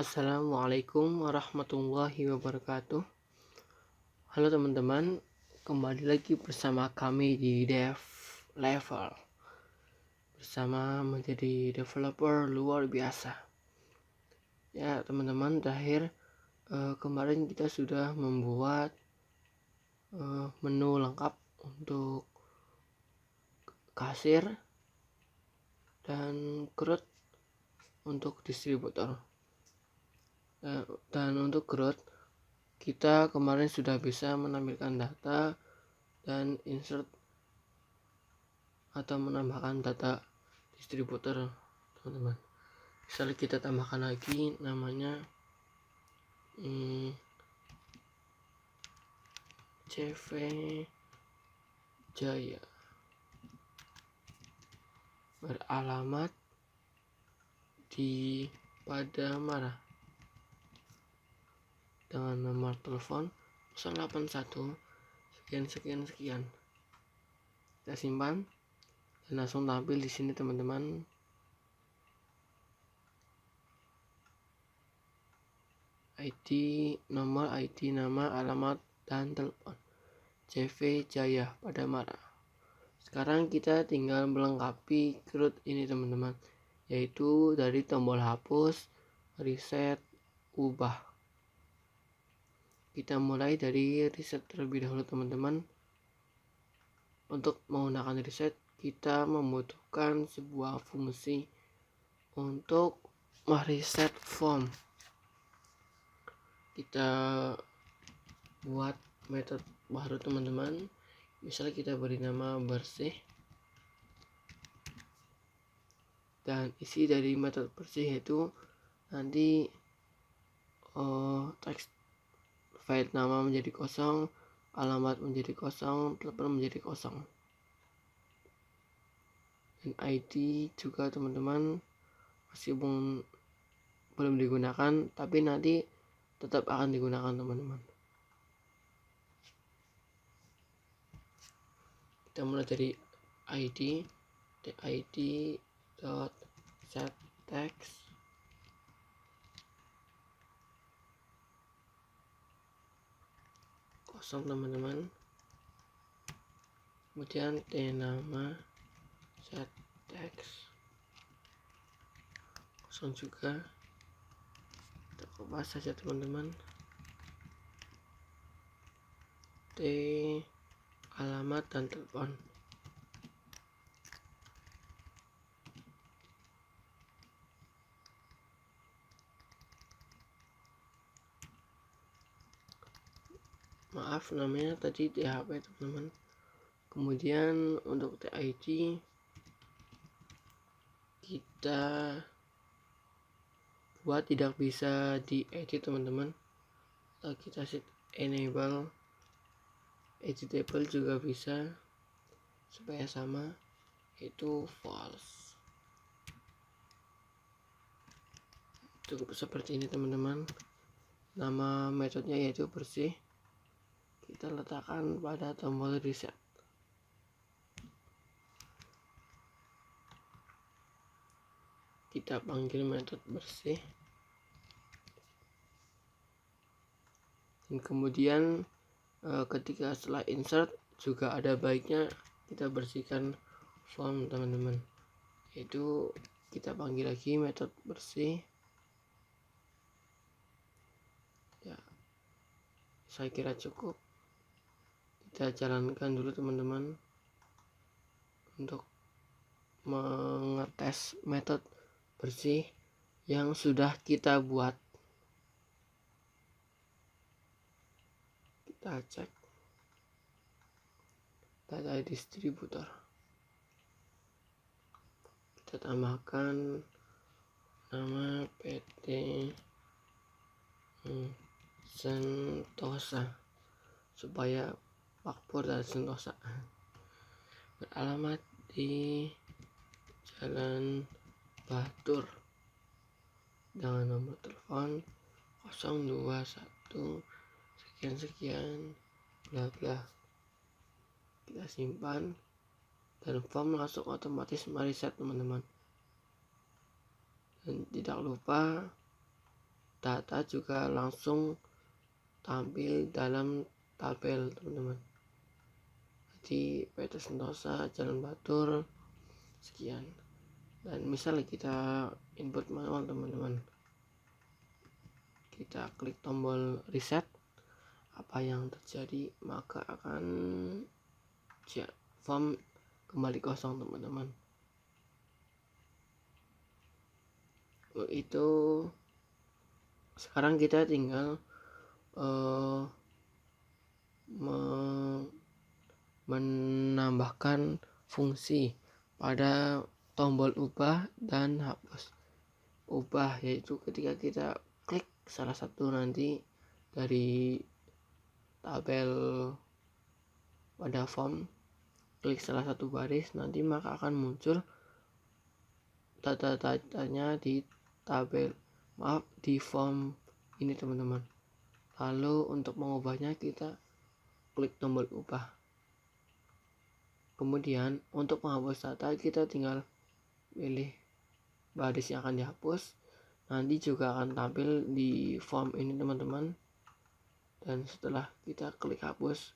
Assalamualaikum warahmatullahi wabarakatuh. Halo teman-teman, kembali lagi bersama kami di Dev Level, bersama menjadi developer luar biasa. Ya teman-teman, terakhir kemarin kita sudah membuat menu lengkap untuk kasir dan CRUD untuk distributor. Dan untuk CRUD kita kemarin sudah bisa menampilkan data dan insert atau menambahkan data distributor, teman-teman. Misalnya kita tambahkan lagi namanya CV Jaya, beralamat di Padamara dengan nomor telepon 081 sekian. Kita simpan dan langsung tampil di sini, teman-teman. ID, nomor ID, nama, alamat, dan telepon. CV Jaya Padamara. Sekarang kita tinggal melengkapi CRUD ini, teman-teman, yaitu dari tombol hapus, reset, ubah. Kita mulai dari reset terlebih dahulu, teman-teman. Untuk menggunakan reset, kita membutuhkan sebuah fungsi untuk mereset form. Kita buat metode baru, teman-teman. Misalnya kita beri nama bersih, dan isi dari metode bersih itu nanti teks file nama menjadi kosong, alamat menjadi kosong, telepon menjadi kosong, dan ID juga, teman-teman, masih belum digunakan, tapi nanti tetap akan digunakan, teman-teman. Kita mulai dari ID dot set text kosong, teman-teman. Kemudian nama set text kosong juga. Kita ubah saja, teman-teman. Alamat dan telepon. Maaf, namanya tadi THP, teman-teman. Kemudian untuk TID kita buat tidak bisa diedit, teman-teman. Kita set enable editable juga bisa, supaya sama, itu false. Cukup seperti ini, teman-teman. Nama metodenya yaitu bersih. Kita letakkan pada tombol reset. Kita panggil metode bersih, dan kemudian ketika setelah insert juga ada baiknya kita bersihkan form, teman-teman, yaitu kita panggil lagi metode bersih. Ya, saya kira cukup. Kita jalankan dulu, teman-teman, untuk mengetes metode bersih yang sudah kita buat. Kita cek data distributor. Kita tambahkan nama PT Sentosa supaya Pakpur dan Sentosa. Beralamat di Jalan Batur dengan nomor telepon 021 sekian bla bla. Kita simpan dan form langsung otomatis mereset, teman-teman. Dan tidak lupa data juga langsung tampil dalam tabel, teman-teman. Jadi PT Sentosa Jalan Batur sekian, dan misalnya kita input manual, teman-teman, kita klik tombol reset, apa yang terjadi? Maka akan form kembali kosong, teman-teman. Itu sekarang kita tinggal menambahkan fungsi pada tombol ubah dan hapus. Ubah yaitu ketika kita klik salah satu nanti dari tabel pada form, klik salah satu baris, nanti maka akan muncul data-datanya di tabel, di form ini, teman-teman. Lalu untuk mengubahnya kita klik tombol ubah. Kemudian untuk menghapus data kita tinggal pilih baris yang akan dihapus, nanti juga akan tampil di form ini, teman-teman. Dan setelah kita klik hapus,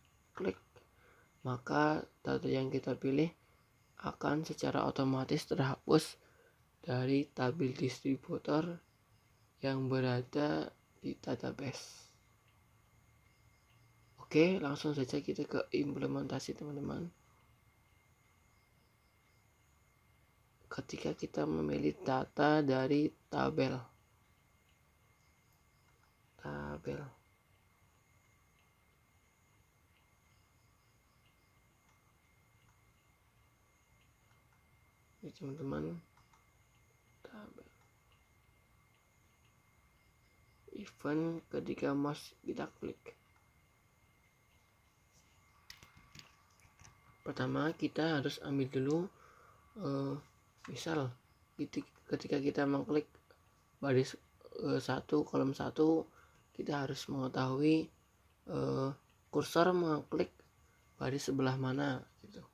maka data yang kita pilih akan secara otomatis terhapus dari tabel distributor yang berada di database. Oke, langsung saja kita ke implementasi, teman-teman. Ketika kita memilih data dari tabel ini, teman-teman, tabel event, ketika mouse kita klik, pertama kita harus ambil dulu misal ketika kita mengklik baris 1 kolom 1, kita harus mengetahui kursor mengklik baris sebelah mana gitu.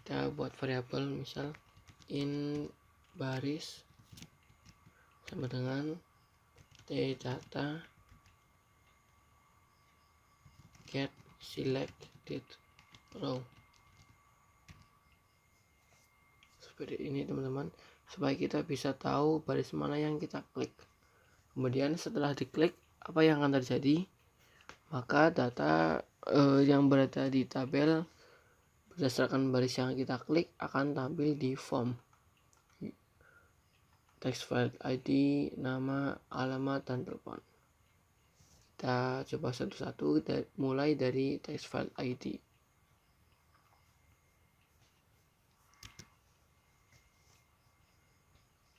Kita buat variabel misal in baris sama dengan t data get selected row, seperti ini, teman-teman, supaya kita bisa tahu baris mana yang kita klik. Kemudian setelah diklik, apa yang akan terjadi? Maka data yang berada di tabel berdasarkan baris yang kita klik akan tampil di form. Text file ID, nama, alamat, dan telepon. Kita coba satu-satu, mulai dari text file ID.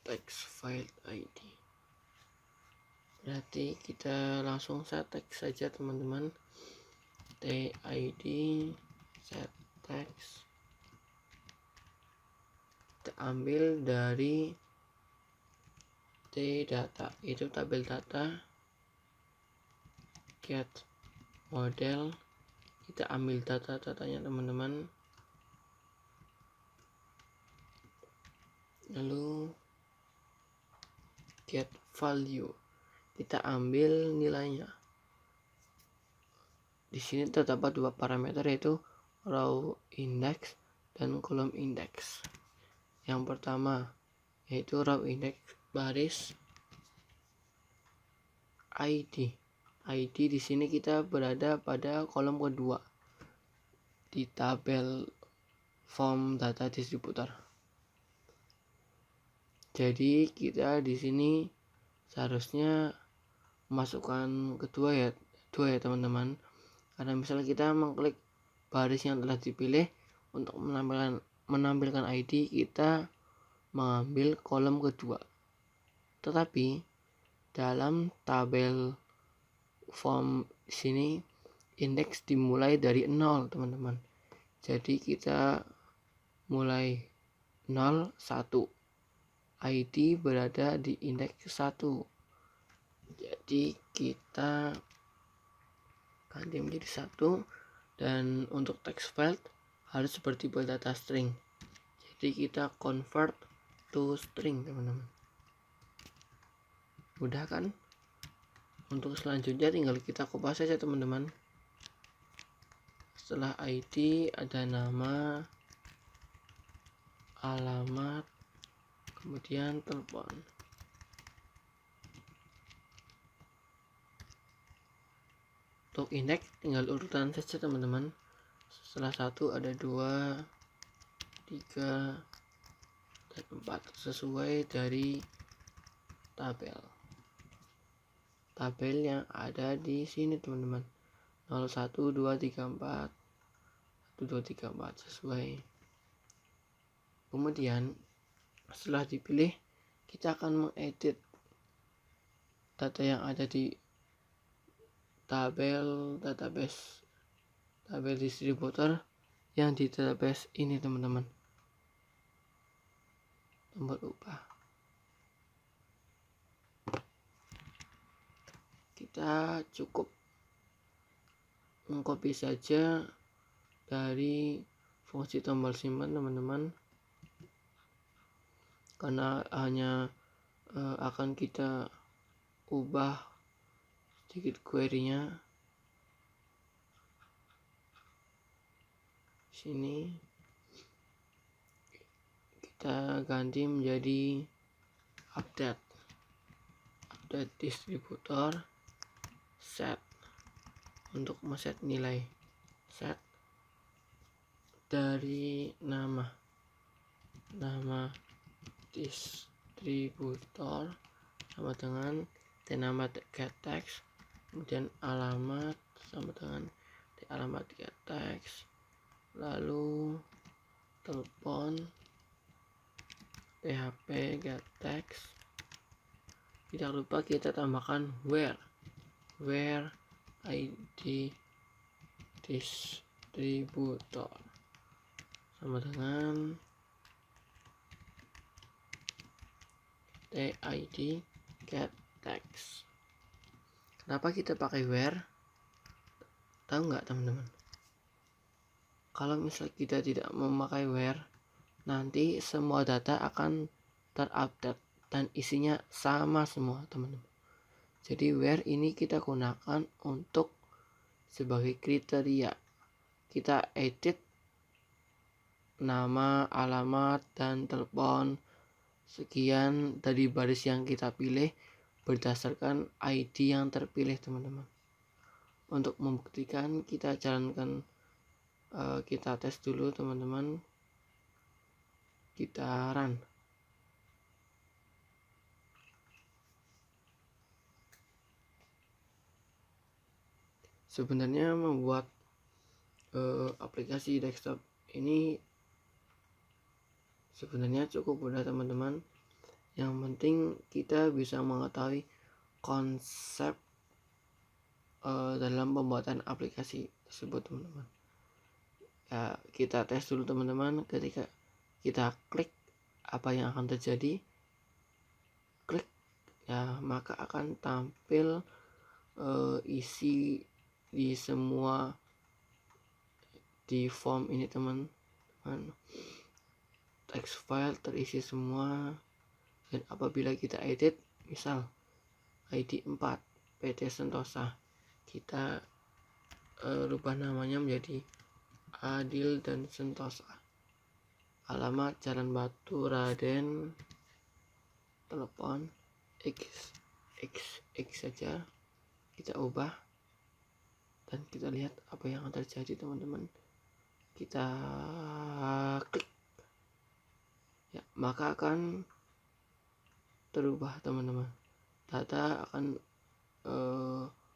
Text file ID. Berarti kita langsung set text saja, teman-teman. TID set text. Kita ambil dari T data, itu tabel data. Get model, kita ambil data-datanya, teman-teman. Lalu get value, kita ambil nilainya. Di sini terdapat dua parameter, yaitu row index dan column index. Yang pertama yaitu row index baris ID. ID di sini kita berada pada kolom kedua di tabel form data distributor. Jadi kita di sini seharusnya masukkan kedua ya teman-teman, karena misalnya kita mengklik baris yang telah dipilih untuk menampilkan ID, kita mengambil kolom kedua. Tetapi dalam tabel form sini indeks dimulai dari 0, teman-teman. Jadi kita mulai 0 1. ID berada di indeks 1. Jadi kita ganti menjadi 1, dan untuk text field harus seperti data string. Jadi kita convert to string, teman-teman. Mudah kan? Untuk selanjutnya tinggal kita kopas saja teman-teman. Setelah ID ada nama, alamat, kemudian telepon. Untuk indeks tinggal urutan saja teman-teman. Setelah 1 ada 2, 3, dan 4 sesuai dari tabel yang ada di sini teman-teman. 0, 1, 2, 3, 4, 1, 2, 3, 4 sesuai. Kemudian setelah dipilih, kita akan mengedit data yang ada di tabel distributor yang di database ini teman-teman. Tombol ubah. Kita cukup mengcopy saja dari fungsi tombol simpan teman-teman, karena hanya akan kita ubah sedikit query-nya. Sini kita ganti menjadi update distributor set, untuk meset nilai set dari nama distributor sama dengan nama get text, kemudian alamat sama dengan alamat get text, lalu telepon php get text. Tidak lupa kita tambahkan where ID distributor sama dengan TID get text. Kenapa kita pakai where? Tahu nggak teman-teman? Kalau misal kita tidak memakai where, nanti semua data akan terupdate dan isinya sama semua teman-teman. Jadi where ini kita gunakan untuk sebagai kriteria. Kita edit nama, alamat, dan telepon sekian dari baris yang kita pilih berdasarkan ID yang terpilih teman-teman. Untuk membuktikan kita jalankan, kita tes dulu teman-teman. Kita run. Sebenarnya membuat aplikasi desktop ini sebenarnya cukup mudah teman-teman. Yang penting kita bisa mengetahui konsep dalam pembuatan aplikasi tersebut teman-teman. Ya, kita tes dulu teman-teman. Ketika kita klik, apa yang akan terjadi? Klik, ya maka akan tampil isi di semua di form ini teman-teman. Text file terisi semua. Dan apabila kita edit, misal ID 4 PT Sentosa, kita rubah namanya menjadi Adil dan Sentosa. Alamat Jalan Batu Raden, telepon x saja kita ubah, dan kita lihat apa yang akan terjadi teman-teman. Kita klik, ya maka akan terubah teman-teman. Data akan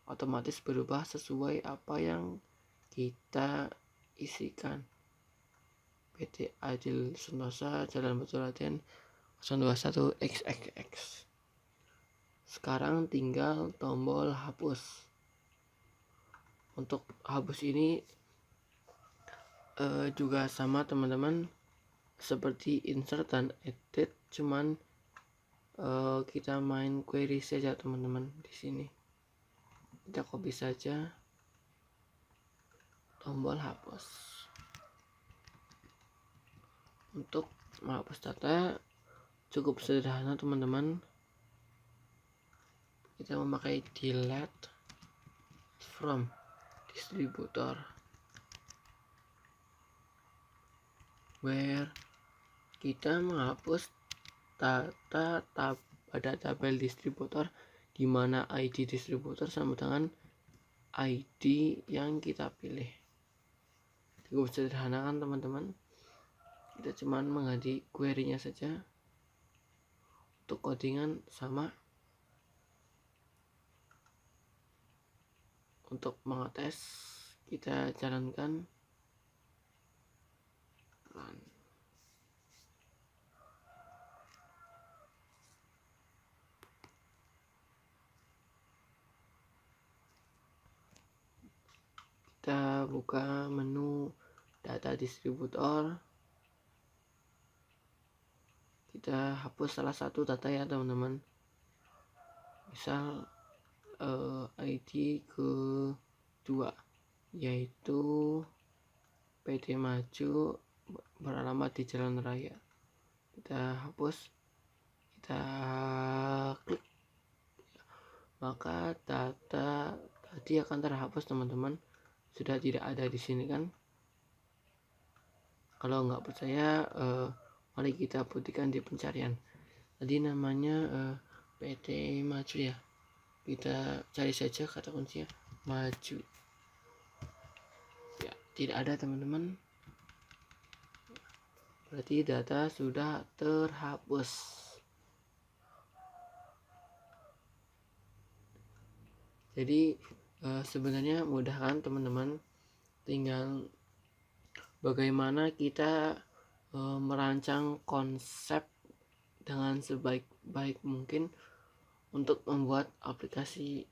otomatis berubah sesuai apa yang kita isikan. PT Adil Sentosa, Jalan Batu Raden 021 XXX. Sekarang tinggal tombol hapus. Untuk hapus ini juga sama teman-teman seperti insert dan edit, cuman kita main query saja teman-teman. Di sini kita copy saja tombol hapus. Untuk menghapus data cukup sederhana teman-teman. kita memakai delete from distributor, where kita menghapus data pada tabel distributor, di mana ID distributor sama dengan ID yang kita pilih. Cukup sederhana kan teman-teman, kita cuman mengganti query-nya saja. Untuk codingan sama. Untuk mengetes kita jalankan run. Kita buka menu data distributor, kita hapus salah satu data ya teman-teman, misal ID kedua yaitu PD Maju beralamat di Jalan Raya. Kita hapus, kita klik, maka data tadi akan terhapus teman-teman, sudah tidak ada di sini kan. Kalau nggak percaya, mari kita buktikan di pencarian. Tadi namanya PD Maju ya, kita cari saja kata kuncinya maju. Ya, tidak ada teman-teman, berarti data sudah terhapus. Jadi sebenarnya mudah kan teman-teman, tinggal bagaimana kita merancang konsep dengan sebaik-baik mungkin untuk membuat aplikasi.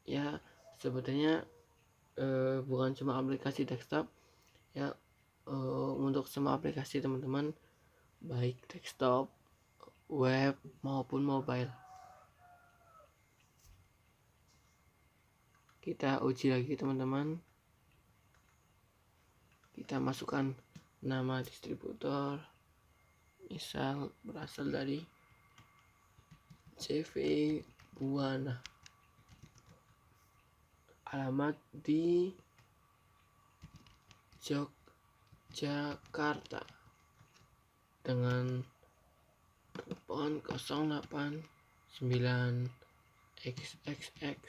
Ya sebenarnya bukan cuma aplikasi desktop ya, untuk semua aplikasi teman-teman, baik desktop, web maupun mobile. Kita uji lagi teman-teman, kita masukkan nama distributor, misal berasal dari CV Buana, alamat di Yogyakarta dengan telepon 089XXX.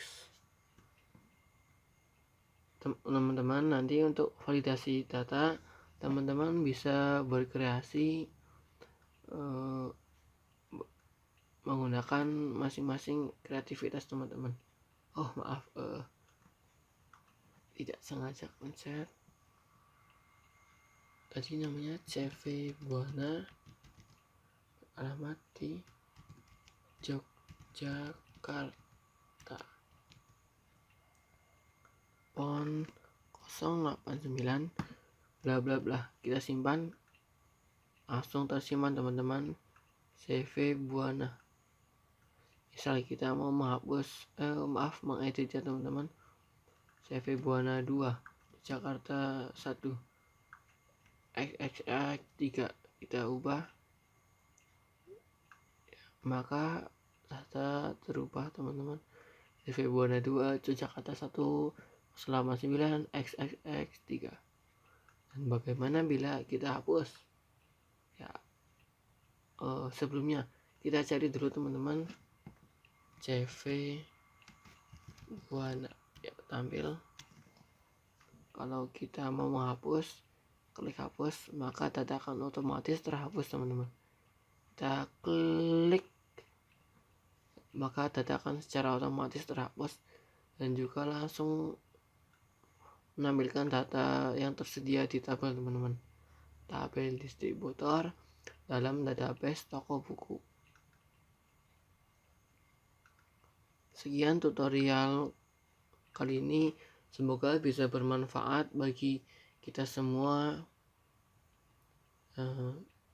Teman-teman, nanti untuk validasi data teman-teman bisa berkreasi menggunakan masing-masing kreativitas teman-teman. Oh maaf, tidak sengaja pencet. Tadi namanya CV Buana, alamat di Yogyakarta, pon 089 bla bla bla. Kita simpan, langsung tersimpan teman-teman CV Buana. Misal kita mau menghapus mengedit ya teman-teman, CV Buana 2 Jakarta 1 XXX 3 kita ubah, maka data terubah teman-teman. CV Buana 2 Jakarta 1 selama 9 XXX 3. Dan bagaimana bila kita hapus? Ya, sebelumnya kita cari dulu teman-teman CV Buana ya, tampil. Kalau kita mau menghapus, klik hapus, maka data akan otomatis terhapus teman-teman. Kita klik, maka data akan secara otomatis terhapus dan juga langsung menampilkan data yang tersedia di tabel teman-teman, tabel distributor dalam database toko buku. Sekian tutorial kali ini, semoga bisa bermanfaat bagi kita semua.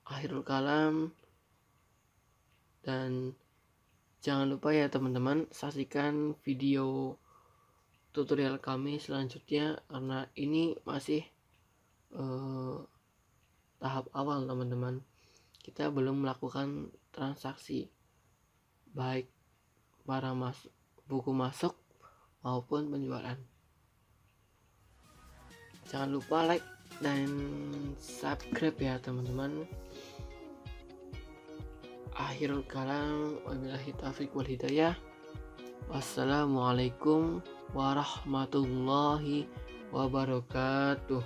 Akhirul kalam, dan jangan lupa ya teman-teman, saksikan video tutorial kami selanjutnya, karena ini masih tahap awal teman-teman. Kita belum melakukan transaksi baik barang masuk buku masuk maupun penjualan. Jangan lupa like dan subscribe ya teman-teman. Akhirul kalam, wabillahi taufiq wal hidayah. Wassalamualaikum warahmatullahi wabarakatuh.